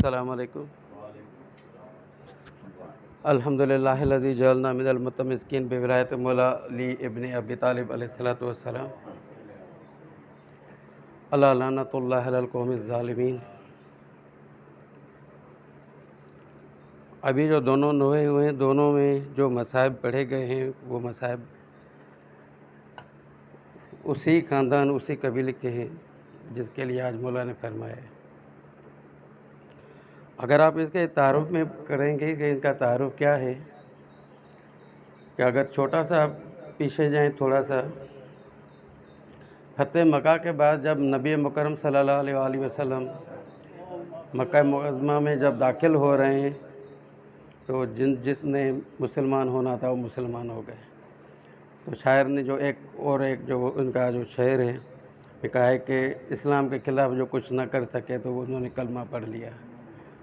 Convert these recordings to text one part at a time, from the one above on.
السلام علیکم۔ الحمدللہ الذی جعلنا من المتمسکین بولایت مولا علی ابن ابی طالب علیہ السلام الا لعنۃ اللہ علی القوم الظالمین۔ ابھی جو دونوں نوحے ہوئے ہیں، دونوں میں جو مصائب پڑھے گئے ہیں وہ مصائب اسی خاندان اسی قبیلے کے ہیں جس کے لیے آج مولا نے فرمایا ہے۔ اگر آپ اس کے تعارف میں کریں گے کہ ان کا تعارف کیا ہے، کہ اگر چھوٹا سا آپ پیچھے جائیں تھوڑا سا، فتح مکہ کے بعد جب نبی مکرم صلی اللہ علیہ وآلہ وسلم مکہ معظمہ میں جب داخل ہو رہے ہیں تو جس نے مسلمان ہونا تھا وہ مسلمان ہو گئے۔ تو شاعر نے جو ایک جو ان کا جو شعر ہے یہ کہا ہے کہ اسلام کے خلاف جو کچھ نہ کر سکے تو انہوں نے کلمہ پڑھ لیا۔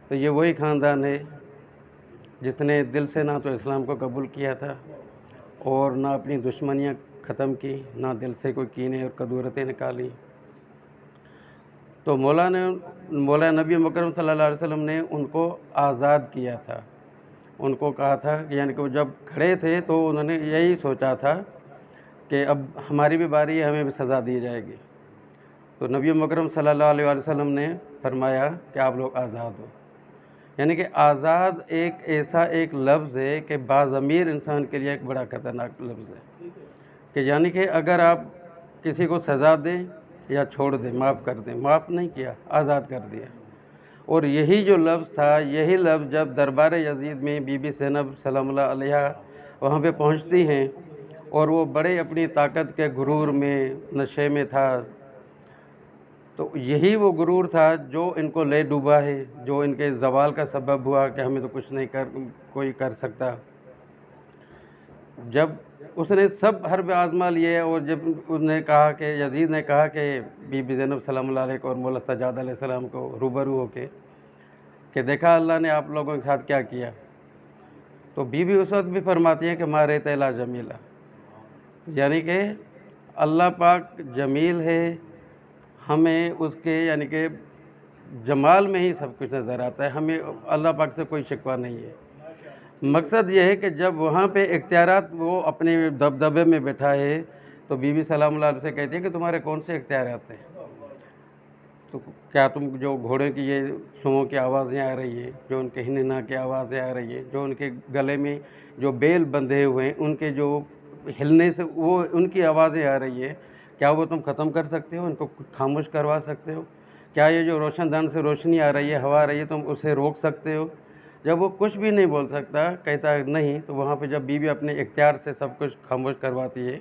تو یہ وہی خاندان ہے جس نے دل سے نہ تو اسلام کو قبول کیا تھا اور نہ اپنی دشمنیاں ختم کی، نہ دل سے کوئی کینے اور کدورتیں نکالی۔ تو مولا نبی مکرم صلی اللہ علیہ وسلم نے ان کو آزاد کیا تھا۔ ان کو کہا تھا کہ یعنی کہ وہ جب کھڑے تھے تو انہوں نے یہی سوچا تھا کہ اب ہماری بھی باری ہے، ہمیں بھی سزا دی جائے گی۔ تو نبی مکرم صلی اللہ علیہ وسلم نے فرمایا کہ آپ لوگ آزاد ہو۔ یعنی کہ آزاد ایک لفظ ہے کہ باضمیر انسان کے لیے ایک بڑا خطرناک لفظ ہے، کہ یعنی کہ اگر آپ کسی کو سزا دیں یا چھوڑ دیں، معاف کر دیں، معاف نہیں کیا، آزاد کر دیا۔ اور یہی جو لفظ تھا، یہی لفظ جب دربار یزید میں بی بی زینب سلام اللہ علیہ وہاں پہ پہنچتی ہیں اور وہ بڑے اپنی طاقت کے غرور میں نشے میں تھا، تو یہی وہ غرور تھا جو ان کو لے ڈوبا ہے، جو ان کے زوال کا سبب ہوا کہ ہمیں تو کچھ نہیں کوئی کر سکتا۔ جب اس نے سب حرب آزما لیے اور جب اس نے کہا کہ یزید نے کہا کہ بی بی زینب سلام اللہ علیہ کو اور مولا سجاد علیہ السلام کو روبرو ہو کے کہ دیکھا اللہ نے آپ لوگوں کے ساتھ کیا کیا، تو بی بی اس وقت بھی فرماتی ہیں کہ ما ریت الا جمیلا، یعنی کہ اللہ پاک جمیل ہے، ہمیں اس کے یعنی کہ جمال میں ہی سب کچھ نظر آتا ہے، ہمیں اللہ پاک سے کوئی شکوہ نہیں ہے۔ مقصد یہ ہے کہ جب وہاں پہ اختیارات وہ اپنے دبدبے میں بیٹھا ہے تو بی بی سلام اللہ علیہ سے کہتی ہے کہ تمہارے کون سے اختیارات ہیں؟ تو کیا تم جو گھوڑے کی یہ سونگوں کی آوازیں آ رہی ہیں، جو ان کے ہننا کی آوازیں آ رہی ہیں، جو ان کے گلے میں جو بیل بندھے ہوئے ہیں ان کے جو ہلنے سے وہ ان کی آوازیں آ رہی ہیں، کیا وہ تم ختم کر سکتے ہو، ان کو خاموش کروا سکتے ہو؟ کیا یہ جو روشن دان سے روشنی آ رہی ہے، ہوا آ رہی ہے، تم اسے روک سکتے ہو؟ جب وہ کچھ بھی نہیں بول سکتا، کہتا نہیں، تو وہاں پہ جب بیوی اپنے اختیار سے سب کچھ خاموش کرواتی ہے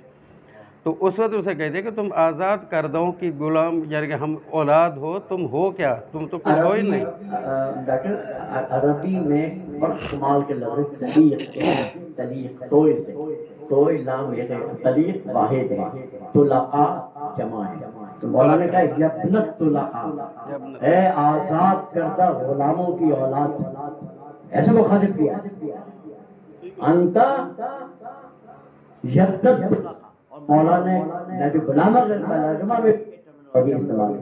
تو اس وقت اسے کہتے ہیں کہ تم آزاد کردوں کی غلام، یعنی کہ ہم اولاد ہو، تم ہو کیا؟ تم تو کچھ ہو ہی نہیں۔ ڈاکٹر عربی میں اور شمال کے لفظ تلیق کے ہیں، تلیق توئے سے، توئے لام یہ ہے، تلیق واحد ہے، طلقاء جمع ہے۔ تو مولانا نے کہا یبنت طلقاء، اے آزاد کردہ غلاموں کی اولاد، ایسے مخاطب کیا انتا یبنت طلقاء۔ مولانا نے جو غلامہ ملازمہ میں ابھی استعمال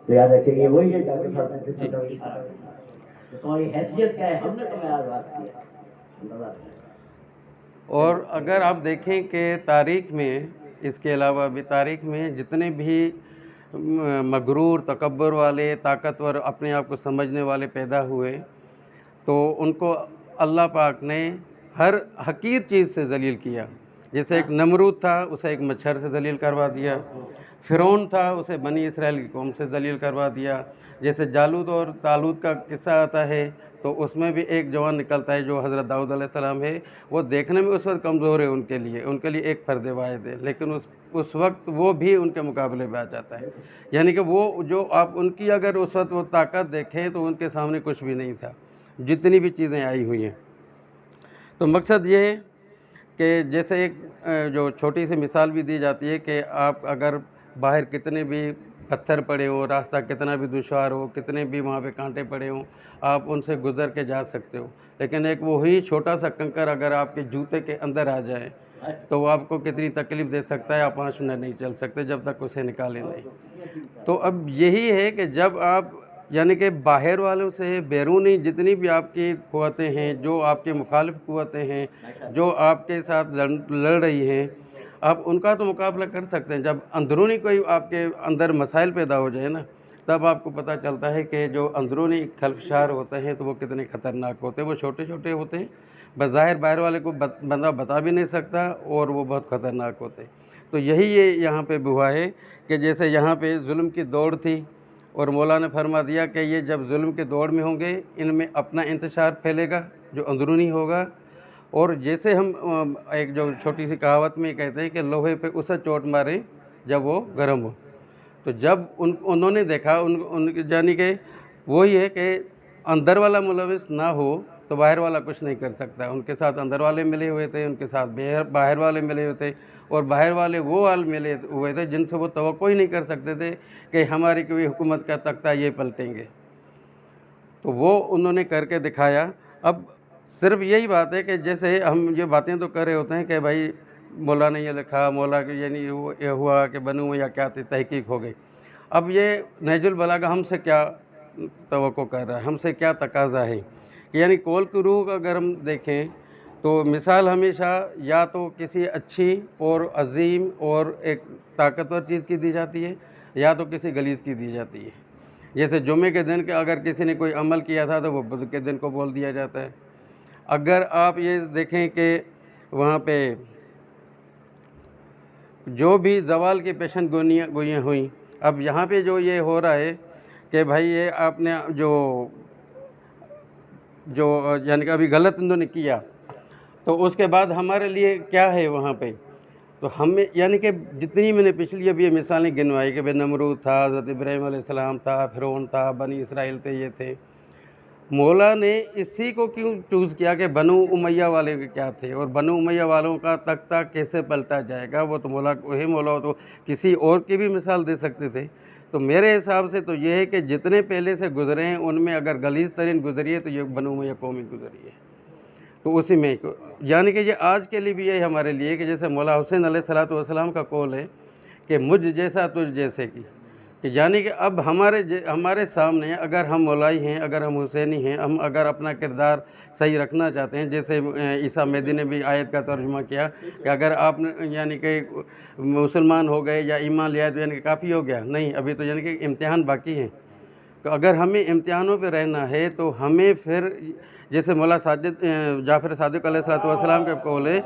تو یاد رکھیں یہ وہی ہے ڈاکٹر صاحب نے جس طرح اشارہ کیا، تمہاری حیثیت کیا ہے، ہم نے تمہیں آزاد کیا۔ اور اگر آپ دیکھیں کہ تاریخ میں اس کے علاوہ بھی تاریخ میں جتنے بھی مغرور تکبر والے طاقتور اپنے آپ کو سمجھنے والے پیدا ہوئے تو ان کو اللہ پاک نے ہر حقیر چیز سے ذلیل کیا۔ جیسے ایک نمرود تھا، اسے ایک مچھر سے ذلیل کروا دیا۔ فرعون تھا، اسے بنی اسرائیل کی قوم سے ذلیل کروا دیا۔ جیسے جالوت اور طالوت کا قصہ آتا ہے تو اس میں بھی ایک جوان نکلتا ہے جو حضرت داؤد علیہ السلام ہے، وہ دیکھنے میں اس وقت کمزور ہے ان کے لیے ایک فرد واحد ہے، لیکن اس وقت وہ بھی ان کے مقابلے میں آ جاتا ہے۔ یعنی کہ وہ جو آپ ان کی اگر اس وقت وہ طاقت دیکھیں تو ان کے سامنے کچھ بھی نہیں تھا، جتنی بھی چیزیں آئی ہوئی ہیں۔ تو مقصد یہ ہے کہ جیسے ایک جو چھوٹی سی مثال بھی دی جاتی ہے کہ آپ اگر باہر کتنے بھی پتھر پڑے ہوں، راستہ کتنا بھی دشوار ہو، کتنے بھی وہاں پہ کانٹے پڑے ہوں، آپ ان سے گزر کے جا سکتے ہو، لیکن ایک وہی چھوٹا سا کنکر اگر آپ کے جوتے کے اندر آ جائے تو وہ آپ کو کتنی تکلیف دے سکتا ہے، آپ 5 منٹ نہیں چل سکتے جب تک اسے نکالے نہیں۔ تو اب یہی ہے کہ جب آپ یعنی کہ باہر والوں سے بیرونی جتنی بھی آپ کی قوتیں ہیں، جو آپ کے مخالف قوتیں ہیں، جو آپ کے ساتھ لڑ رہی ہیں، آپ ان کا تو مقابلہ کر سکتے ہیں۔ جب اندرونی کوئی آپ کے اندر مسائل پیدا ہو جائے نا، تب آپ کو پتہ چلتا ہے کہ جو اندرونی خلفشار ہوتے ہیں تو وہ کتنے خطرناک ہوتے ہیں۔ وہ چھوٹے چھوٹے ہوتے ہیں، بظاہر باہر والے کو بندہ بتا بھی نہیں سکتا، اور وہ بہت خطرناک ہوتے ہیں۔ تو یہی یہاں پہ ہوا ہے کہ جیسے یہاں پہ ظلم کی دوڑ تھی، اور مولا نے فرما دیا کہ یہ جب ظلم کے دوڑ میں ہوں گے، ان میں اپنا انتشار پھیلے گا جو اندرونی ہوگا، اور جیسے ہم ایک جو چھوٹی سی کہاوت میں کہتے ہیں کہ لوہے پہ اسے چوٹ ماریں جب وہ گرم ہو، تو جب انہوں نے دیکھا یعنی کہ وہی ہے کہ اندر والا ملوث نہ ہو تو باہر والا کچھ نہیں کر سکتا۔ ان کے ساتھ اندر والے ملے ہوئے تھے، ان کے ساتھ باہر والے ملے ہوئے تھے، اور باہر والے وہ ملے ہوئے تھے جن سے وہ توقع ہی نہیں کر سکتے تھے کہ ہماری کوئی حکومت کا تختہ یہ پلٹیں گے، تو وہ انہوں نے کر کے دکھایا۔ اب صرف یہی بات ہے کہ جیسے ہم یہ باتیں تو کر رہے ہوتے ہیں کہ بھائی مولا نے یہ لکھا، مولا کے یعنی یہ ہوا کہ بنو یا کیا تحقیق ہو گئی۔ اب یہ نہج البلاغہ ہم سے کیا توقع کر رہا ہے، ہم سے کیا تقاضا ہے؟ یعنی قول کی روح اگر ہم دیکھیں تو مثال ہمیشہ یا تو کسی اچھی اور عظیم اور ایک طاقتور چیز کی دی جاتی ہے، یا تو کسی غلیظ کی دی جاتی ہے۔ جیسے جمعے کے دن کہ اگر کسی نے کوئی عمل کیا تھا تو وہ بدھ کے دن کو بول دیا جاتا ہے۔ اگر آپ یہ دیکھیں کہ وہاں پہ جو بھی زوال کی پیشن گوئیاں ہوئیں، اب یہاں پہ جو یہ ہو رہا ہے کہ بھائی یہ آپ نے جو یعنی کہ ابھی غلط انہوں نے کیا، تو اس کے بعد ہمارے لیے کیا ہے وہاں پہ؟ تو ہمیں یعنی کہ جتنی میں نے پچھلی اب یہ مثالیں گنوائی کہ بھائی نمرود تھا، حضرت ابراہیم علیہ السلام تھا، فرعون تھا، بنی اسرائیل تھے، یہ تھے، مولا نے اسی کو کیوں چوز کیا کہ بنو امیہ والے کے کیا تھے، اور بنو امیہ والوں کا تختہ کیسے پلٹا جائے گا؟ وہ تو وہی مولا تو کسی اور کی بھی مثال دے سکتے تھے۔ تو میرے حساب سے تو یہ ہے کہ جتنے پہلے سے گزرے ہیں ان میں اگر غلیظ ترین گزری ہے تو یہ بنو امیہ قوم گزری ہے، تو اسی میں یعنی کہ یہ آج کے لیے بھی یہ ہمارے لیے کہ جیسے مولا حسین علیہ السلام کا قول ہے کہ مجھ جیسا تجھ جیسے کی، کہ یعنی کہ اب ہمارے سامنے اگر ہم مولائی ہیں، اگر ہم حسینی ہیں، ہم اگر اپنا کردار صحیح رکھنا چاہتے ہیں، جیسے عیسیٰ مہدی نے بھی آیت کا ترجمہ کیا کہ اگر آپ یعنی کہ مسلمان ہو گئے یا ایمان لیا تو یعنی کہ کافی ہو گیا، نہیں، ابھی تو یعنی کہ امتحان باقی ہیں۔ تو اگر ہمیں امتحانوں پہ رہنا ہے تو ہمیں پھر جیسے مولا جعفر صادق علیہ السلام کا قول ہے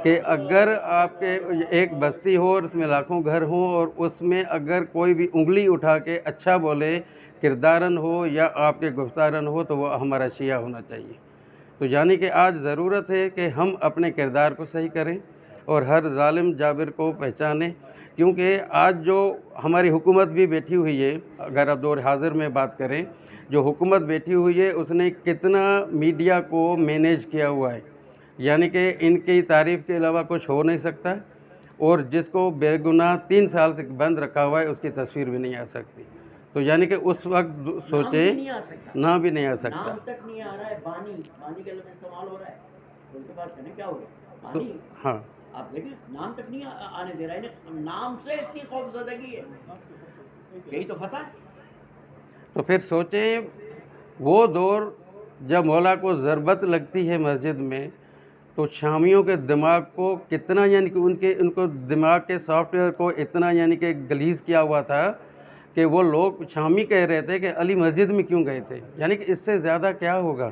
کہ اگر آپ کے ایک بستی ہو اور اس میں لاکھوں گھر ہوں، اور اس میں اگر کوئی بھی انگلی اٹھا کے اچھا بولے، کردارن ہو یا آپ کے گفتارن ہو، تو وہ ہمارا شیعہ ہونا چاہیے۔ تو یعنی کہ آج ضرورت ہے کہ ہم اپنے کردار کو صحیح کریں اور ہر ظالم جابر کو پہچانیں، کیونکہ آج جو ہماری حکومت بھی بیٹھی ہوئی ہے، اگر اب دور حاضر میں بات کریں، جو حکومت بیٹھی ہوئی ہے اس نے کتنا میڈیا کو مینیج کیا ہوا ہے، یعنی کہ ان کی تعریف کے علاوہ کچھ ہو نہیں سکتا، اور جس کو بے گناہ 3 سال سے بند رکھا ہوا ہے اس کی تصویر بھی نہیں آ سکتی۔ تو یعنی کہ اس وقت سوچیں، نہ بھی نہیں آ سکتا، نام تک نہیں آ رہا ہے، بانی کا لفظ استعمال ہو رہا ہے، ان کے پاس کہنے کیا ہو گیا بانی، ہاں آپ دیکھیں نام تک نہیں آنے دے رہا ہے، نام سے اتنی خوف زدگی ہے، یہی تو فتح ہے۔ تو پھر سوچیں وہ دور جب مولا کو ضربت لگتی ہے مسجد میں، تو شامیوں کے دماغ کو کتنا یعنی کہ ان کو دماغ کے سافٹ ویئر کو اتنا یعنی کہ غلیظ کیا ہوا تھا کہ وہ لوگ شامی کہہ رہے تھے کہ علی مسجد میں کیوں گئے تھے، یعنی کہ اس سے زیادہ کیا ہوگا؟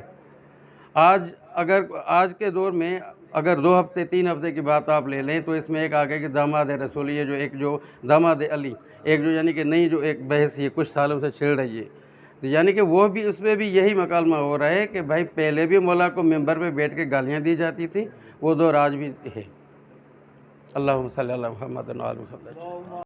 آج کے دور میں اگر 2 ہفتے 3 ہفتے کی بات آپ لے لیں تو اس میں ایک آگے کہ داماد رسول، یہ جو داماد علی، ایک جو یعنی کہ نئی جو ایک بحث یہ کچھ سالوں سے چھڑ رہی ہے، تو یعنی کہ وہ بھی اس میں بھی یہی مکالمہ ہو رہا ہے کہ بھائی پہلے بھی مولا کو ممبر پہ بیٹھ کے گالیاں دی جاتی تھیں، وہ دور آج بھی ہے۔ اللہم صلی علی محمد و علی محمد۔